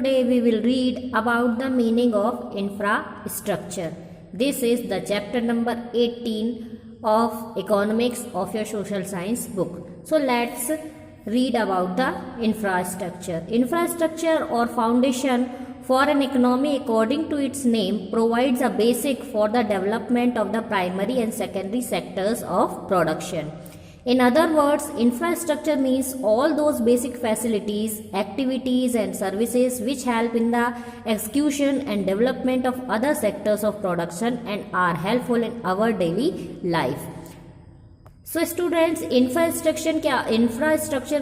today we will read about the meaning of infrastructure. This is the chapter number 18 of economics of your social science book. So let's read about the infrastructure. Infrastructure or foundation for an economy, according to its name, provides a basic for the development of the primary and secondary sectors of production. In other words, infrastructure means all those basic facilities, activities and services which help in the execution and development of other sectors of production and are helpful in our daily life. So students infrastructure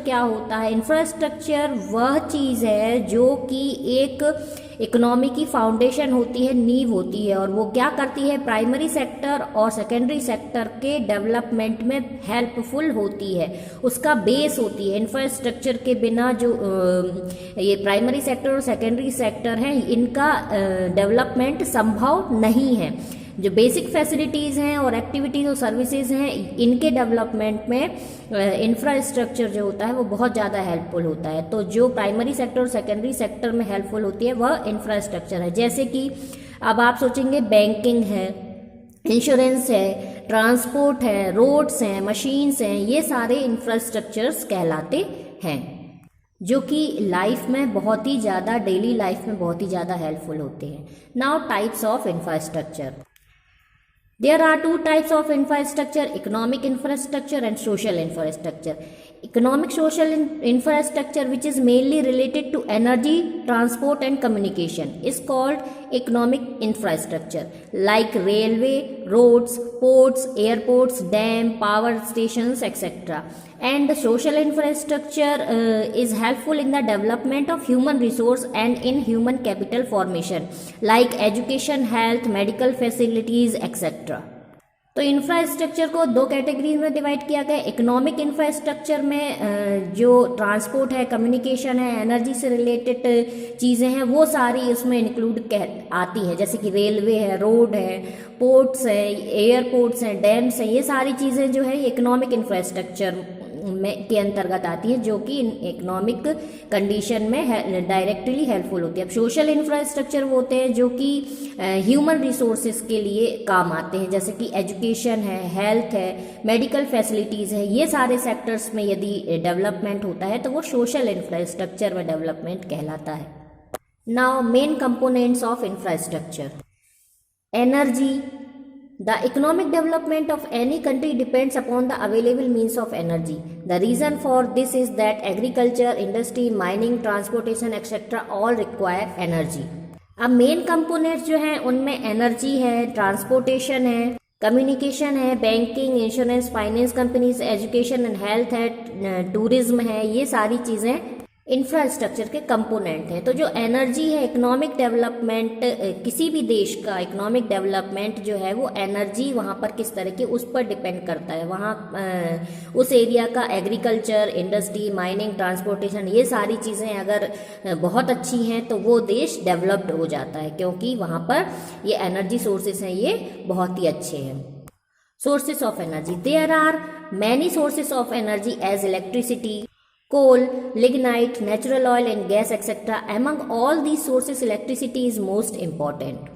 क्या होता है? Infrastructure वह चीज़ है जो कि एक economy की foundation होती है, नींव होती है, और वो क्या करती है? प्राइमरी सेक्टर और सेकेंडरी सेक्टर के डेवलपमेंट में हेल्पफुल होती है, उसका बेस होती है। इंफ्रास्ट्रक्चर के बिना जो ये प्राइमरी सेक्टर और सेकेंडरी सेक्टर हैं, इनका डेवलपमेंट संभव नहीं है। जो बेसिक फैसिलिटीज़ हैं और एक्टिविटीज़ और सर्विसेज हैं, इनके डेवलपमेंट में इंफ्रास्ट्रक्चर जो होता है वो बहुत ज़्यादा हेल्पफुल होता है। तो जो प्राइमरी सेक्टर और सेकेंडरी सेक्टर में हेल्पफुल होती है वह इंफ्रास्ट्रक्चर है। जैसे कि अब आप सोचेंगे बैंकिंग है, इंश्योरेंस है, ट्रांसपोर्ट है, रोड्स हैं, मशीन्स हैं, ये सारे इंफ्रास्ट्रक्चर्स कहलाते हैं जो कि लाइफ में बहुत ही ज़्यादा, डेली लाइफ में बहुत ही ज़्यादा हेल्पफुल होते हैं। Now types of infrastructure. There are two types of infrastructure: economic infrastructure and social infrastructure. Economic social infrastructure, which is mainly related to energy, transport and communication, is called economic infrastructure, like railway, roads, ports, airports, dam, power stations, etc. And the social infrastructure is helpful in the development of human resource and in human capital formation, like education, health, medical facilities, etc. तो infrastructure को दो categories में divide किया गया है। Economic infrastructure में जो transport है, कम्युनिकेशन है, एनर्जी से रिलेटेड चीज़ें हैं, वो सारी उसमें इंक्लूड आती हैं, जैसे कि रेलवे है, रोड है, पोर्ट्स है, एयरपोर्ट्स हैं, डैम्स हैं, ये सारी चीज़ें जो है इकोनॉमिक इंफ्रास्ट्रक्चर में के अंतर्गत आती है, जो कि इकोनॉमिक कंडीशन में डायरेक्टली हेल्पफुल होती है। अब सोशल इंफ्रास्ट्रक्चर वो होते हैं जो कि ह्यूमन रिसोर्सेज के लिए काम आते हैं, जैसे कि एजुकेशन है, हेल्थ है, मेडिकल फैसिलिटीज़ है, ये सारे सेक्टर्स में यदि डेवलपमेंट होता है तो वो सोशल इंफ्रास्ट्रक्चर में डेवलपमेंट कहलाता है। Now main components of infrastructure. Energy. The economic development of any country depends upon the available means of energy. The reason for this is that agriculture, industry, mining, transportation, etc. all require energy. अब main components जो हैं उनमें energy है, transportation है, communication है, banking, insurance, finance companies, education and health है, tourism है, ये सारी चीज़ें इंफ्रास्ट्रक्चर के कंपोनेंट हैं। तो जो एनर्जी है, इकोनॉमिक डेवलपमेंट, किसी भी देश का इकोनॉमिक डेवलपमेंट जो है वो एनर्जी वहाँ पर किस तरह की, उस पर डिपेंड करता है। वहाँ उस एरिया का एग्रीकल्चर, इंडस्ट्री, माइनिंग, ट्रांसपोर्टेशन, ये सारी चीज़ें अगर बहुत अच्छी हैं तो वो देश डेवलप्ड हो जाता है, क्योंकि वहाँ पर ये एनर्जी सोर्सेस हैं, ये बहुत ही अच्छे हैं। Sources of energy. There are many sources of energy as electricity, coal, lignite, natural oil and gas, etc. Among all these sources, electricity is most important.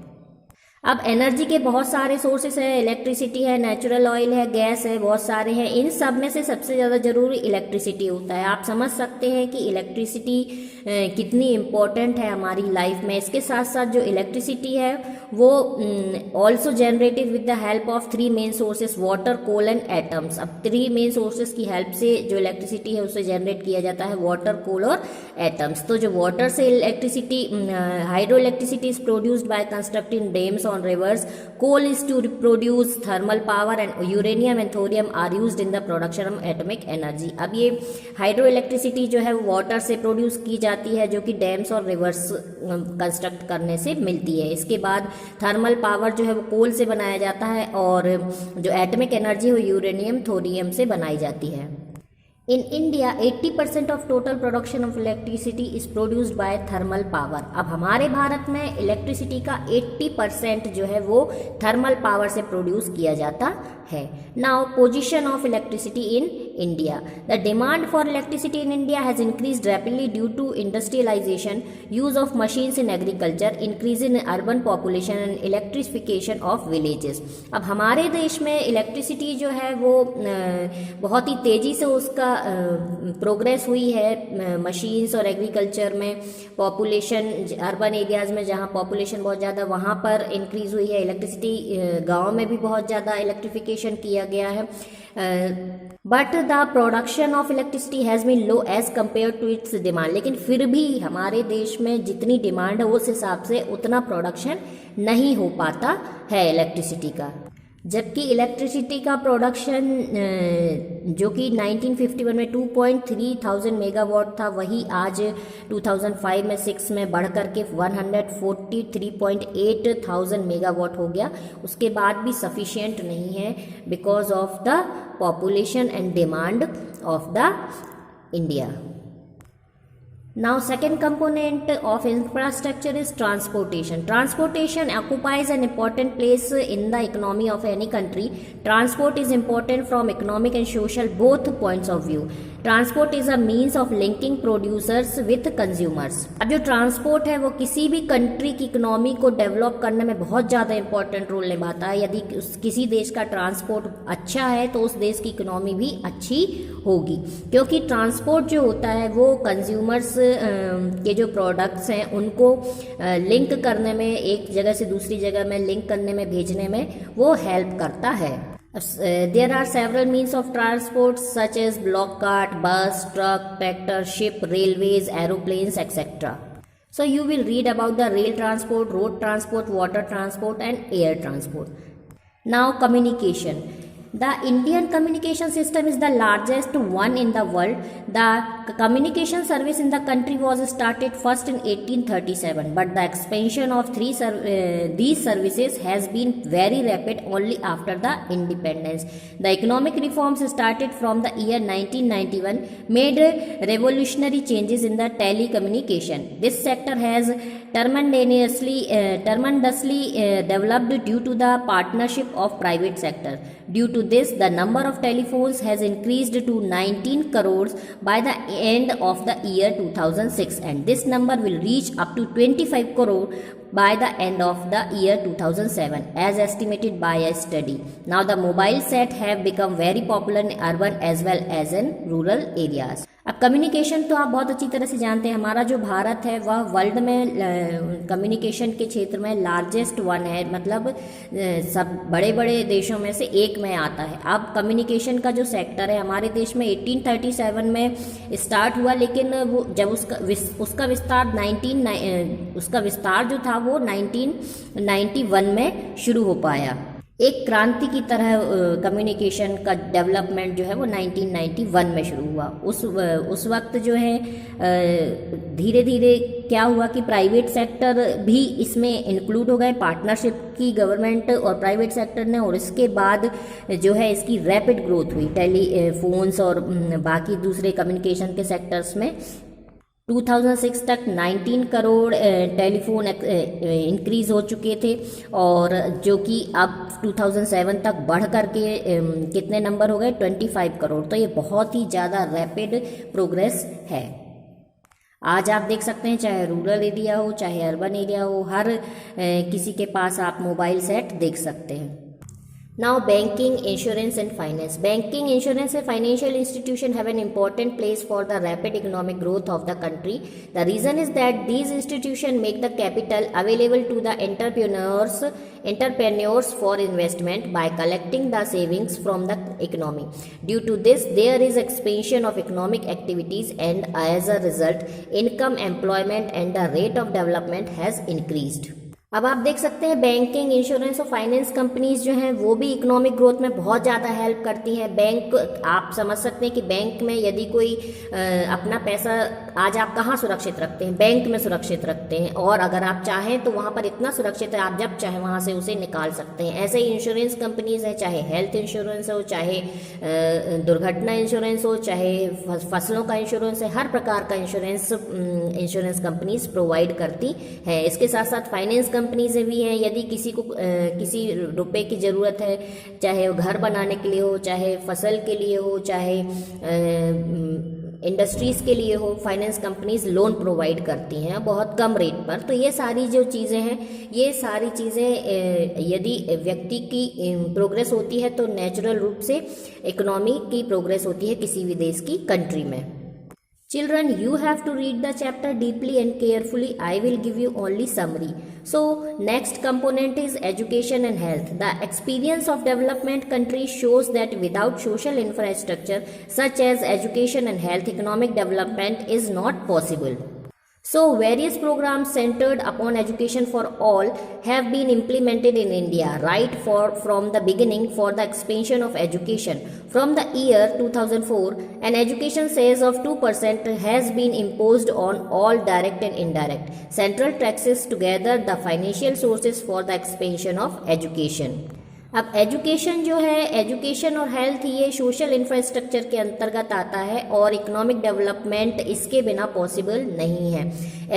अब एनर्जी के बहुत सारे सोर्सेस हैं, इलेक्ट्रिसिटी है, नेचुरल ऑयल है, gas है, बहुत सारे हैं। इन सब में से सबसे ज़्यादा ज़रूरी इलेक्ट्रिसिटी होता है। आप समझ सकते हैं कि इलेक्ट्रिसिटी कितनी इम्पोर्टेंट है हमारी लाइफ में। इसके साथ साथ जो इलेक्ट्रिसिटी है वो also generated with the help of three main sources: water, coal and atoms. अब थ्री मेन सोर्सेस की हेल्प से जो इलेक्ट्रिसिटी है उसे जनरेट किया जाता है, वाटर, कोल और एटम्स। तो जो वाटर से electricity, hydro electricity is produced by constructing dams on rivers. Coal is to produce thermal power and uranium and thorium are used in the production of atomic energy. अब ये hydro electricity जो है वो water से produce की जाती है, जो कि डैम्स और रिवर्स कंस्ट्रक्ट करने से मिलती है। इसके बाद थर्मल पावर जो है वो कोल से बनाया जाता है, और जो एटमिक एनर्जी वो यूरेनियम, थोरियम से बनाई जाती है। In India, 80% of total production of electricity is produced by thermal power. अब हमारे भारत में इलेक्ट्रिसिटी का 80% जो है वो थर्मल पावर से प्रोड्यूस किया जाता है। Now position of electricity in India. The demand for electricity in India has increased rapidly due to industrialization, use of machines in agriculture, increase in urban population and electrification of villages. अब हमारे देश में electricity जो है वो बहुत ही तेज़ी से उसका प्रोग्रेस हुई है मशीन्स और एग्रीकल्चर में, पॉपुलेशन अर्बन एरियाज़ में जहाँ पॉपुलेशन बहुत ज़्यादा वहाँ पर इंक्रीज़ हुई है, इलेक्ट्रिसिटी गाँव में भी बहुत ज़्यादा इलेक्ट्रिफिकेशन किया गया है. But the production of electricity has been low as compare to its demand. लेकिन फिर भी हमारे देश में जितनी डिमांड है उस हिसाब से उतना प्रोडक्शन नहीं हो पाता है इलेक्ट्रिसिटी का. जबकि इलेक्ट्रिसिटी का प्रोडक्शन जो कि 1951 में 2.3 मेगावाट था, वही आज 2005 में 6 में बढ़ करके 143.8 मेगावाट हो गया. उसके बाद भी सफिशिएंट नहीं है because of the population and demand of the India. Now second component of infrastructure is transportation. Transportation occupies an important place in the economy of any country. Transport is important from economic and social both points of view. Transport is a means of linking producers with consumers. अब जो transport है वो किसी भी country की economy को develop करने में बहुत ज़्यादा इंपॉर्टेंट रोल निभाता है. यदि किसी देश का ट्रांसपोर्ट अच्छा है तो उस देश की इकोनॉमी भी अच्छी होगी, क्योंकि ट्रांसपोर्ट जो होता है वो कंज्यूमर्स के जो प्रोडक्ट्स हैं उनको लिंक करने में, एक जगह से दूसरी जगह में लिंक करने में, भेजने में वो हेल्प करता है. There are several means of transport such as block cart, bus, truck, tractor, ship, railways, aeroplanes, etc. So you will read about the rail transport, road transport, water transport and air transport. Now communication. The Indian communication system is the largest one in the world. The communication service in the country was started first in 1837, but the expansion of these services has been very rapid only after the independence. The economic reforms started from the year 1991 made revolutionary changes in the telecommunication. This sector has tremendously developed due to the partnership of private sector. Due to this, the number of telephones has increased to 19 crores by the end of the year 2006, and this number will reach up to 25 crore by the end of the year 2007 as estimated by a study. Now the mobile set have become very popular in urban as well as in rural areas. अब communication तो आप बहुत अच्छी तरह से जानते हैं, हमारा जो भारत है वह वर्ल्ड में कम्युनिकेशन के क्षेत्र में लार्जेस्ट वन है, मतलब सब बड़े बड़े देशों में से एक में आता है. अब कम्युनिकेशन का जो सेक्टर है हमारे देश में 1837 में स्टार्ट हुआ, लेकिन वो जब उसका विस्तार जो था वो 1991 में शुरू हो पाया. एक क्रांति की तरह कम्युनिकेशन का डेवलपमेंट जो है वो 1991 में शुरू हुआ. उस वक्त जो है धीरे धीरे क्या हुआ कि प्राइवेट सेक्टर भी इसमें इंक्लूड हो गए, पार्टनरशिप की गवर्नमेंट और प्राइवेट सेक्टर ने, और इसके बाद जो है इसकी रैपिड ग्रोथ हुई टेलीफोन्स और बाकी दूसरे कम्युनिकेशन के सेक्टर्स में. 2006 तक 19 करोड़ टेलीफोन इंक्रीज़ हो चुके थे, और जो कि अब 2007 तक बढ़ करके कितने नंबर हो गए, 25 करोड़. तो ये बहुत ही ज़्यादा रैपिड प्रोग्रेस है. आज आप देख सकते हैं चाहे रूरल एरिया हो चाहे अर्बन एरिया हो, हर किसी के पास आप मोबाइल सेट देख सकते हैं. Now banking, insurance and finance. Banking, insurance and financial institutions have an important place for the rapid economic growth of the country. The reason is that these institutions make the capital available to the entrepreneurs for investment by collecting the savings from the economy. Due to this, there is expansion of economic activities, and as a result, income, employment and the rate of development has increased. अब आप देख सकते हैं banking, insurance और finance companies जो हैं वो भी इकोनॉमिक ग्रोथ में बहुत ज़्यादा हेल्प करती हैं. बैंक, आप समझ सकते हैं कि बैंक में यदि कोई अपना पैसा आज आप कहाँ सुरक्षित रखते हैं, बैंक में सुरक्षित रखते हैं, और अगर आप चाहें तो वहाँ पर इतना सुरक्षित है आप जब चाहें वहाँ से उसे निकाल सकते हैं. ऐसे ही इंश्योरेंस कंपनीज हैं, चाहे हेल्थ इंश्योरेंस हो, चाहे दुर्घटना इंश्योरेंस हो, चाहे फसलों का इंश्योरेंस है, हर प्रकार का इंश्योरेंस कंपनीज प्रोवाइड करती हैं. इसके साथ साथ फाइनेंस कंपनीज भी हैं। यदि किसी को किसी रुपए की ज़रूरत है, चाहे वो घर बनाने के लिए हो, चाहे फसल के लिए हो, चाहे इंडस्ट्रीज़ के लिए हो, फाइनेंस कंपनीज लोन प्रोवाइड करती हैं बहुत कम रेट पर। तो ये सारी जो चीज़ें हैं, ये सारी चीज़ें यदि व्यक्ति की प्रोग्रेस होती है तो नेचुरल रूप से इकोनॉमी की प्रोग्रेस होती है किसी भी देश की कंट्री में। Children, you have to read the chapter deeply and carefully. I will give you only summary. So, next component is education and health. The experience of development countries shows that without social infrastructure such as education and health, economic development is not possible. So, various programs centered upon education for all have been implemented in India from the beginning for the expansion of education. From the year 2004, an education cess of 2% has been imposed on all direct and indirect central taxes, together the financial sources for the expansion of education. अब education जो है, education और health ये social infrastructure के अंतर्गत आता है और इकोनॉमिक डेवलपमेंट इसके बिना पॉसिबल नहीं है।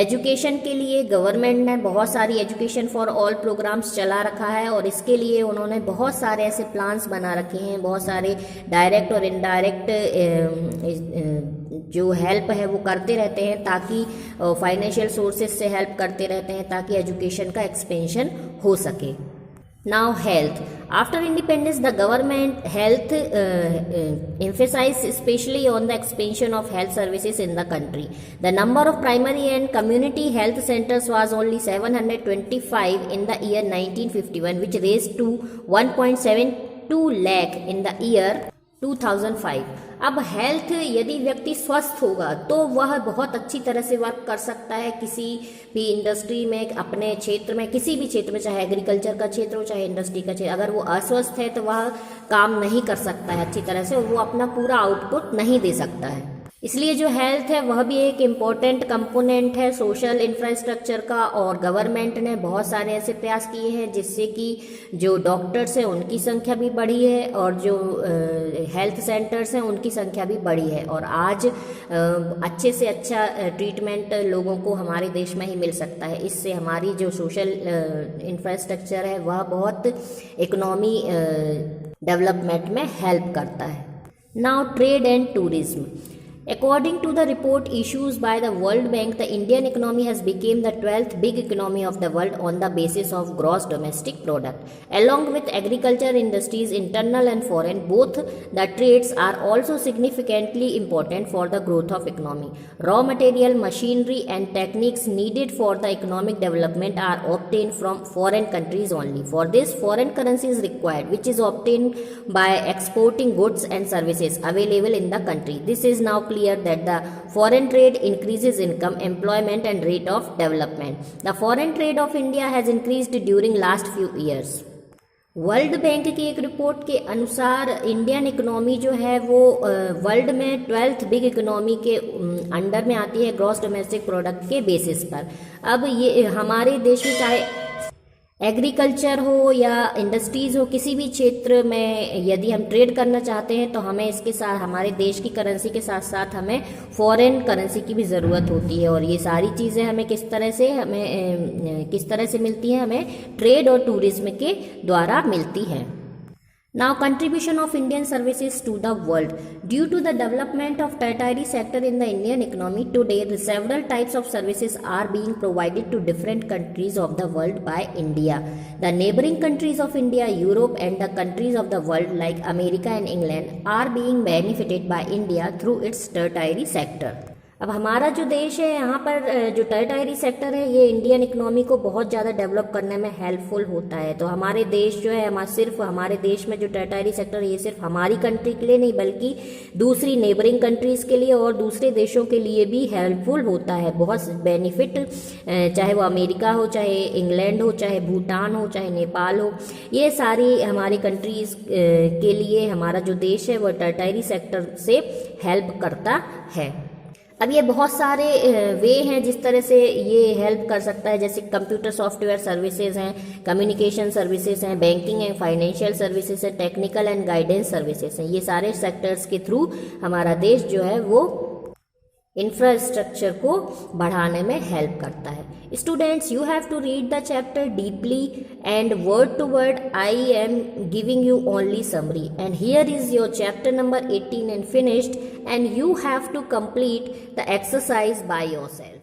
एजुकेशन के लिए गवर्नमेंट ने बहुत सारी एजुकेशन फॉर ऑल प्रोग्राम्स चला रखा है और इसके लिए उन्होंने बहुत सारे ऐसे प्लान्स बना रखे हैं, बहुत सारे डायरेक्ट और इनडायरेक्ट जो हेल्प है वो करते रहते हैं, ताकि फाइनेंशियल सोर्सेज से हेल्प करते रहते हैं ताकि एजुकेशन का एक्सपेंशन हो सके। Now health. After independence, the government health emphasized especially on the expansion of health services in the country. The number of primary and community health centers was only 725 in the year 1951, which raised to 1.72 lakh in the year 2005. अब health, यदि व्यक्ति स्वस्थ होगा तो वह बहुत अच्छी तरह से वर्क कर सकता है किसी भी इंडस्ट्री में, अपने क्षेत्र में, किसी भी क्षेत्र में, चाहे एग्रीकल्चर का क्षेत्र हो, चाहे इंडस्ट्री का क्षेत्र। अगर वो अस्वस्थ है तो वह काम नहीं कर सकता है अच्छी तरह से और वो अपना पूरा आउटपुट नहीं दे सकता है। इसलिए जो हेल्थ है वह भी एक इम्पॉर्टेंट कंपोनेंट है सोशल इंफ्रास्ट्रक्चर का, और गवर्नमेंट ने बहुत सारे ऐसे प्रयास किए हैं जिससे कि जो डॉक्टर्स हैं उनकी संख्या भी बढ़ी है और जो हेल्थ सेंटर्स हैं उनकी संख्या भी बढ़ी है और आज अच्छे से अच्छा ट्रीटमेंट लोगों को हमारे देश में ही मिल सकता है। इससे हमारी जो सोशल इंफ्रास्ट्रक्चर है वह बहुत इकोनॉमी डेवलपमेंट में हेल्प करता है। Now trade and tourism. According to the report issued by the World Bank, the Indian economy has become the 12th big economy of the world on the basis of gross domestic product. Along with agriculture industries, internal and foreign, both the trades are also significantly important for the growth of economy. Raw material, machinery and techniques needed for the economic development are obtained from foreign countries only. For this, foreign currency is required, which is obtained by exporting goods and services available in the country. This is now clear that the foreign trade increases income, employment and rate of development. The foreign trade of India has increased during last few years. World bank की एक report के अनुसार Indian economy जो है वो world में 12th big economy के under में आती है ग्रॉस डोमेस्टिक प्रोडक्ट के बेसिस पर। अब ये हमारे देश में चाहे एग्रीकल्चर हो या इंडस्ट्रीज़ हो, किसी भी क्षेत्र में यदि हम ट्रेड करना चाहते हैं तो हमें इसके साथ हमारे देश की करेंसी के साथ साथ हमें फॉरेन करेंसी की भी ज़रूरत होती है और ये सारी चीज़ें हमें किस तरह से मिलती हैं, हमें ट्रेड और टूरिज्म के द्वारा मिलती हैं। Now, contribution of Indian services to the world. Due to the development of tertiary sector in the Indian economy today, several types of services are being provided to different countries of the world by India. The neighboring countries of India, Europe and the countries of the world like America and England are being benefited by India through its tertiary sector. अब हमारा जो देश है यहाँ पर जो टर्टायरी sector है ये इंडियन इकोनॉमी को बहुत ज़्यादा डेवलप करने में हेल्पफुल होता है। तो हमारे देश जो है सिर्फ हमारे देश में जो टर्टायरी सेक्टर है ये सिर्फ हमारी कंट्री के लिए नहीं बल्कि दूसरी नेबरिंग कंट्रीज़ के लिए और दूसरे देशों के लिए भी हेल्पफुल होता है। बहुत बेनिफिट, चाहे वो अमेरिका हो, चाहे इंग्लैंड हो, चाहे भूटान हो, चाहे नेपाल हो, ये सारी हमारी कंट्रीज़ के लिए हमारा जो देश है वो टर्टायरी सेक्टर से हेल्प करता है। अब ये बहुत सारे वे हैं जिस तरह से ये हेल्प कर सकता है, जैसे कंप्यूटर सॉफ्टवेयर सर्विसेज हैं, कम्युनिकेशन सर्विसेज हैं, बैंकिंग एंड फाइनेंशियल सर्विसेज हैं, टेक्निकल एंड गाइडेंस सर्विसेज हैं। ये सारे सेक्टर्स के थ्रू हमारा देश जो है वो इंफ्रास्ट्रक्चर को बढ़ाने में हेल्प करता है। Students, you have to read the chapter deeply and word to word I am giving you only summary, and here is your chapter number 18 and finished, and you have to complete the exercise by yourself.